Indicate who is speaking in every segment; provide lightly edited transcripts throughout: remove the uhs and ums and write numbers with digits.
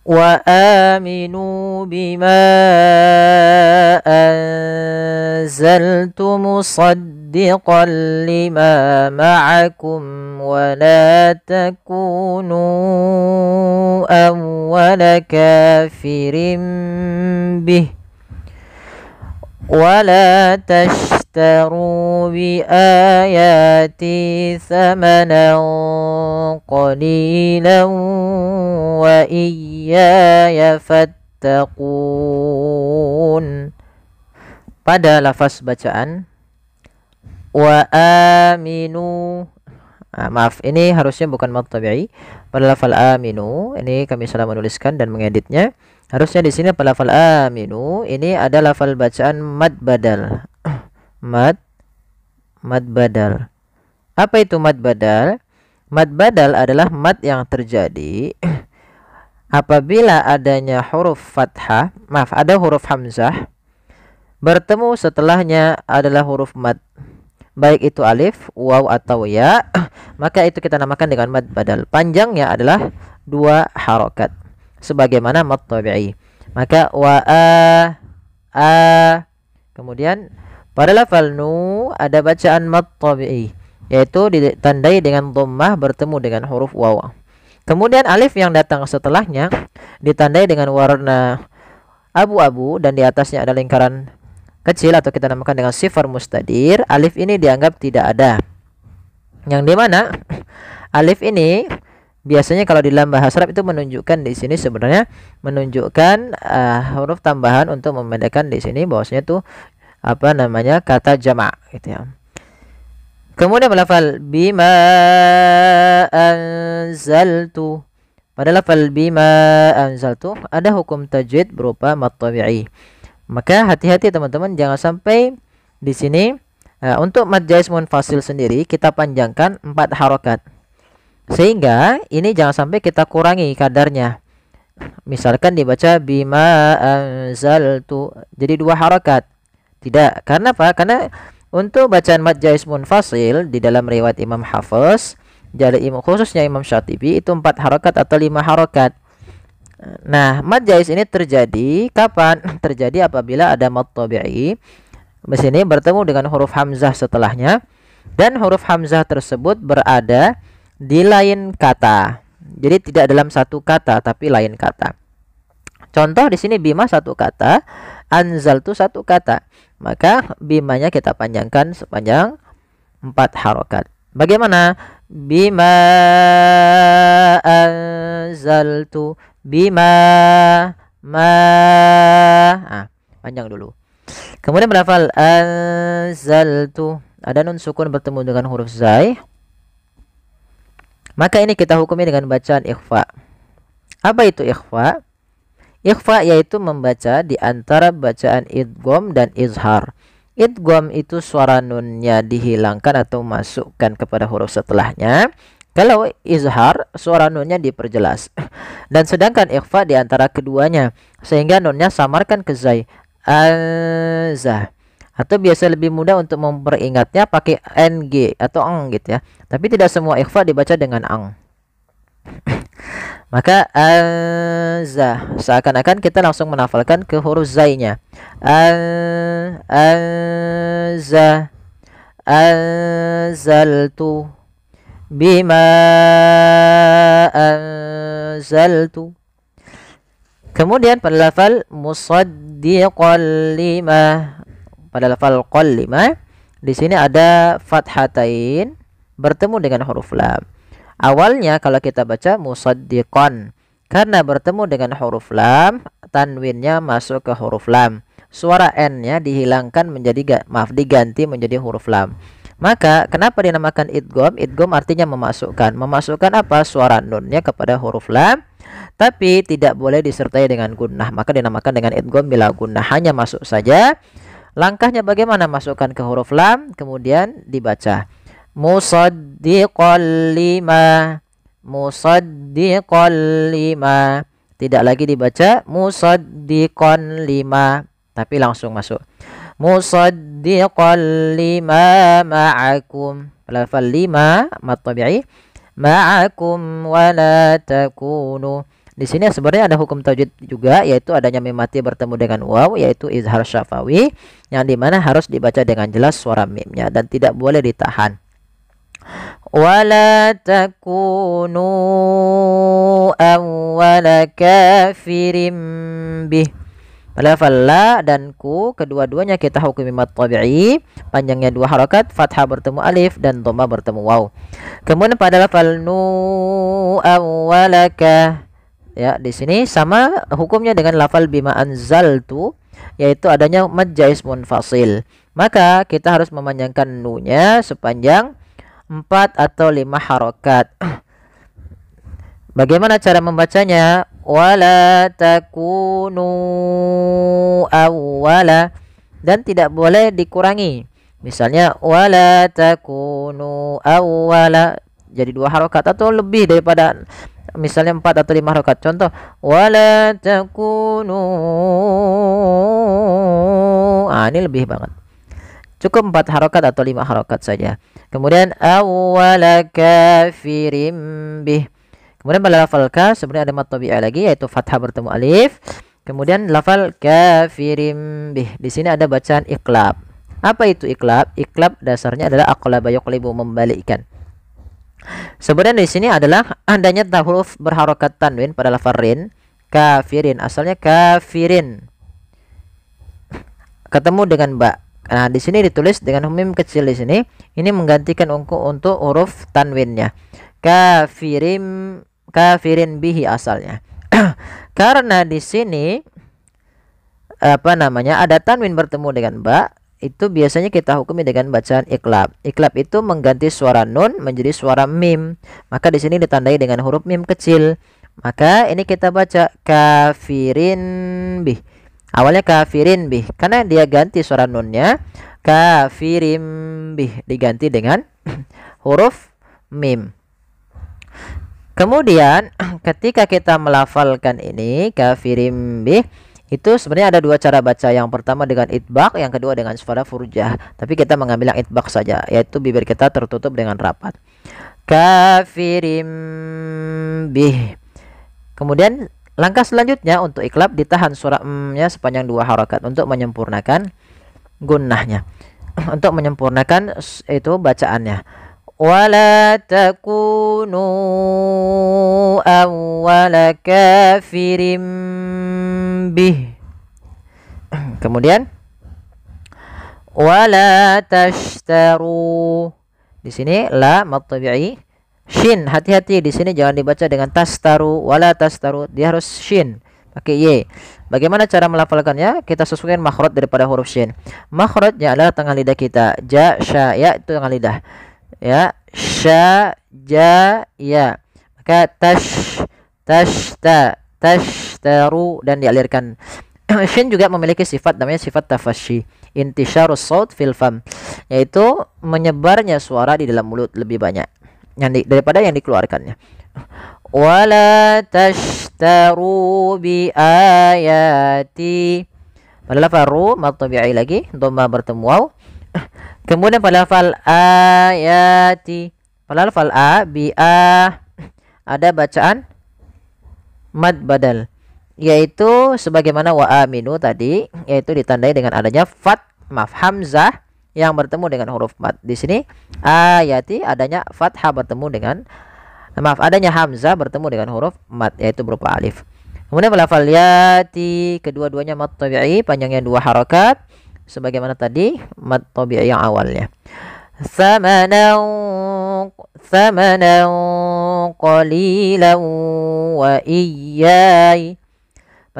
Speaker 1: Wa aminu bima anzaltu musaddiqan lima ma'akum wa la takunu awwala kafirin bih ولا تشتروا بآياتي ثمنا قليلا وإياي فاتقون. Pada lafaz bacaan wa aminu, maaf, ini harusnya bukan mad tabi'i. Pada lafal aminu ini kami salah menuliskan dan mengeditnya. Harusnya di sini pada lafal aminu ini ada lafal bacaan mad badal. mad badal. Apa itu mad badal? Mad badal adalah mad yang terjadi apabila adanya huruf fathah, maaf, ada huruf hamzah bertemu setelahnya adalah huruf mad, baik itu alif, waw atau ya, maka itu kita namakan dengan mad badal. Panjangnya adalah 2 harokat sebagaimana mad tabi'i. Maka wa a, kemudian pada lafal nu ada bacaan mad tabi'i, yaitu ditandai dengan dhammah bertemu dengan huruf waw. Kemudian alif yang datang setelahnya ditandai dengan warna abu-abu dan di atasnya ada lingkaran kecil atau kita namakan dengan sifar mustadir. Alif ini dianggap tidak ada, yang dimana alif ini biasanya kalau di dalam bahasa Arab itu menunjukkan di sini sebenarnya menunjukkan huruf tambahan untuk membedakan di sini bahwasanya itu apa namanya kata jamak gitu ya. Kemudian lafal bima anzaltu. Pada lafal bima anzaltu ada hukum tajwid berupa mad tabi'i. Maka hati-hati teman-teman, jangan sampai di sini untuk mad jaiz munfasil sendiri kita panjangkan 4 harokat. Sehingga ini jangan sampai kita kurangi kadarnya. Misalkan dibaca bima anzaltu jadi 2 harokat. Tidak, karena apa? Karena untuk bacaan mad jaiz munfasil di dalam riwayat Imam Hafiz, jadi khususnya Imam Syatibi itu 4 harokat atau 5 harokat. Nah, mad jaiz ini terjadi kapan? Terjadi apabila ada mad tabi'i di sini bertemu dengan huruf hamzah setelahnya dan huruf hamzah tersebut berada di lain kata. Jadi tidak dalam satu kata tapi lain kata. Contoh di sini bima satu kata, anzaltu satu kata. Maka bimanya kita panjangkan sepanjang 4 harokat. Bagaimana? Bima anzaltu, bima ma. Panjang dulu. Kemudian berlafal anzaltu, ada nun sukun bertemu dengan huruf zai. Maka ini kita hukumi dengan bacaan ikhfa. Apa itu ikhfa? Ikhfa yaitu membaca di antara bacaan idgham dan izhar. Idgham itu suara nunnya dihilangkan atau masukkan kepada huruf setelahnya. Kalau izhar suara nunnya diperjelas. Dan sedangkan ikhfa di antara keduanya, sehingga nunnya samarkan ke zai. Azah. Atau biasa lebih mudah untuk memperingatnya pakai ng atau ang gitu ya. Tapi tidak semua ikhfa dibaca dengan ang. Maka azah, seakan-akan kita langsung menafalkan ke huruf zainya. Azah, anzaltu, bima anzaltu. Kemudian pada lafal musaddiqan lima, pada lafal qal lima di sini ada fathatain bertemu dengan huruf lam. Awalnya kalau kita baca musaddiqan, karena bertemu dengan huruf lam, tanwinnya masuk ke huruf lam. Suara n-nya dihilangkan menjadi diganti menjadi huruf lam. Maka kenapa dinamakan idgham? Idgham artinya memasukkan. Memasukkan apa? Suara nunnya kepada huruf lam, tapi tidak boleh disertai dengan gunnah. Maka dinamakan dengan idgham bila gunnah, hanya masuk saja. Langkahnya bagaimana? Masukkan ke huruf lam, kemudian dibaca musaddiqan lima, musaddiqan lima. Tidak lagi dibaca musaddiqan lima, tapi langsung masuk musaddiqan lima ma'akum. Lafal lima mad tabi'i, ma'akum wa la takunu. Di sini sebenarnya ada hukum tajwid juga, yaitu adanya mim mati bertemu dengan waw, yaitu izhar syafawi, yang dimana harus dibaca dengan jelas suara mimnya dan tidak boleh ditahan. Wala takunu awwala kafirim bih. Pada lafal la dan ku kedua-duanya kita hukumi mad tabi'i, panjangnya 2 harakat, fathah bertemu alif dan dhamma bertemu waw. Kemudian pada lafal nu awwalaka, ya di sini sama hukumnya dengan lafal bima anzaltu, yaitu adanya mad jaiz munfasil. Maka kita harus memanjangkan nu-nya sepanjang 4 atau 5 harakat. Bagaimana cara membacanya? Wala takunu awwala, dan tidak boleh dikurangi. Misalnya wala takunu awwala jadi 2 harakat atau lebih daripada, misalnya 4 atau 5 harakat. Contoh wala takunu, ini lebih banget. Cukup 4 harakat atau 5 harakat saja. Kemudian awwala kafirim bih. Kemudian pada lafal ka sebenarnya ada mad tabi'i lagi, yaitu fathah bertemu alif. Kemudian lafal kafirim bih. Di sini ada bacaan iqlab. Apa itu iqlab? Iqlab dasarnya adalah aqlaba yuqlibu, membalikkan. Sebenarnya di sini adalah adanya huruf berharokat tanwin pada lafal rin, kafirin. Asalnya kafirin. Ketemu dengan ba. Nah, di sini ditulis dengan mim kecil di sini. Ini menggantikan untuk huruf tanwinnya. Kafirin bihi asalnya. Karena di sini ada tanwin bertemu dengan ba, itu biasanya kita hukumi dengan bacaan iqlab. Iqlab itu mengganti suara nun menjadi suara mim. Maka di sini ditandai dengan huruf mim kecil. Maka ini kita baca kafirin bih. Awalnya kafirin bih karena dia ganti suara nunnya, kafirin bih diganti dengan huruf mim. Kemudian ketika kita melafalkan ini kafirim bih, itu sebenarnya ada 2 cara baca. Yang pertama dengan itbaq, yang kedua dengan suara furjah. Tapi kita mengambil yang itbaq saja, yaitu bibir kita tertutup dengan rapat. Kafirim bih. Kemudian langkah selanjutnya untuk iqlab, ditahan suara m-nya sepanjang 2 harakat untuk menyempurnakan gunnahnya. Untuk menyempurnakan itu bacaannya. Wala takunu awwala kafirim bih. Kemudian wala tashtaru. Di sini la mad tabi'i. Shin, hati-hati di sini jangan dibaca dengan tastaru, wala tastaru, dia harus shin pakai y. Bagaimana cara melafalkannya? Kita sesuaikan makhraj daripada huruf shin. Makhrajnya adalah tengah lidah kita. Ja, sya, ya itu tengah lidah. Ya, sya, ja, ya. Maka tashtaru dan dialirkan. Shin juga memiliki sifat namanya sifat tafashi, intisyarus saut fil fam, yaitu menyebarnya suara di dalam mulut lebih banyak daripada yang dikeluarkannya. Wala tashtaru bi ayati. Pada lafal ru mad tabi'i lagi, dhamma bertemu waw. Kemudian pada lafal ayati, pada lafal a bi a ada bacaan mad badal, yaitu sebagaimana wa aminu tadi, yaitu ditandai dengan adanya hamzah yang bertemu dengan huruf mad. Di sini ayati adanya fathah bertemu dengan adanya hamzah bertemu dengan huruf mad, yaitu berupa alif. Kemudian lafal yati kedua-duanya mad tabi'i, panjangnya 2 harakat sebagaimana tadi mad tabi'i yang awalnya. Thamanan qalilan wa iyyai.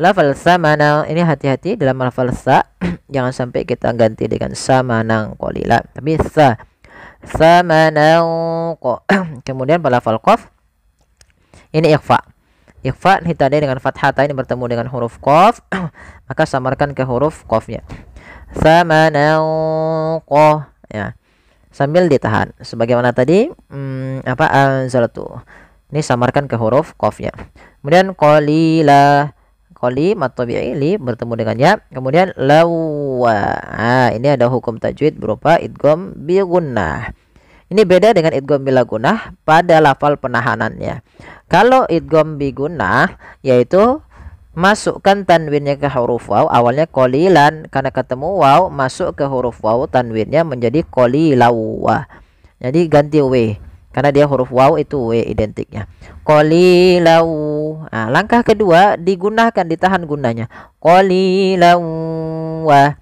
Speaker 1: Lafal samana ini hati-hati dalam lafal sa, jangan sampai kita ganti dengan samanang qalila, tapi sa. Samanang qa. Kemudian pada lafal qaf ini ikhfa. Ikhfa ditandai dengan fathah ini bertemu dengan huruf qaf, maka samarkan ke huruf qafnya. Samanang qa, ya. Sambil ditahan sebagaimana tadi anzaltu. Ini samarkan ke huruf qafnya. Kemudian qalila, qali mad tabi'i li bertemu dengan ya. Kemudian lawa. Ini ada hukum tajwid berupa idgham bi gunnah. Ini beda dengan idgham bila gunnah pada lafal penahanannya. Kalau idgham bi gunnah yaitu masukkan tanwinnya ke huruf waw, awalnya qalilan karena ketemu waw, masuk ke huruf waw, tanwinnya menjadi qalilau. Jadi ganti w karena dia huruf waw itu w identiknya. Qalilau. Nah, langkah kedua digunakan, ditahan gunanya. Qalilau wa.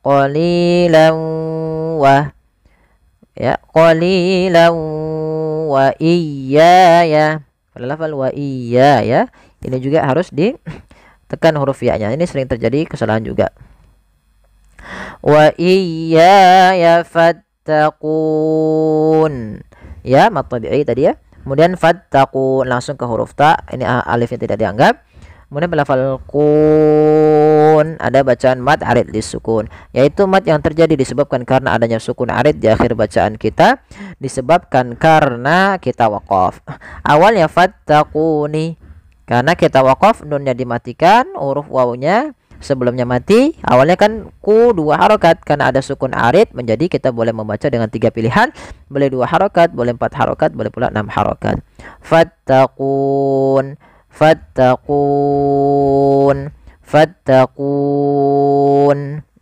Speaker 1: Qalilau wa. Ya, qalilau wa iyaya. Pada lafal wa iya ya. Ini juga harus ditekan huruf ya-nya. Ini sering terjadi kesalahan juga. Wa iyaya fattaqun. Ya, mad tabi'i tadi ya. Kemudian fattaqun langsung ke huruf ta. Ini alifnya tidak dianggap. Kemudian lafal kun ada bacaan mad arid disukun, yaitu mad yang terjadi disebabkan karena adanya sukun arid di akhir bacaan kita, disebabkan karena kita waqaf. Awalnya fattaquni, karena kita waqaf nunnya dimatikan, huruf wawunya sebelumnya mati. Awalnya kan ku 2 harokat, karena ada sukun arid menjadi kita boleh membaca dengan 3 pilihan, boleh 2 harokat, boleh 4 harokat, boleh pula 6 harokat. Fattaqun, fattaqun, fattaqun.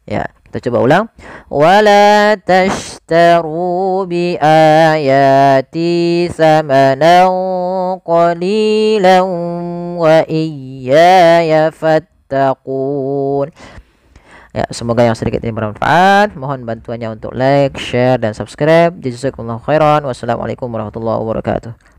Speaker 1: Ya, kita coba ulang. Wala tashtaru bi ayati samanan qalilan wa iyaya fattaqun. Ya, semoga yang sedikit ini bermanfaat. Mohon bantuannya untuk like, share, dan subscribe. Jazakumullahu khairan. Wassalamualaikum warahmatullahi wabarakatuh.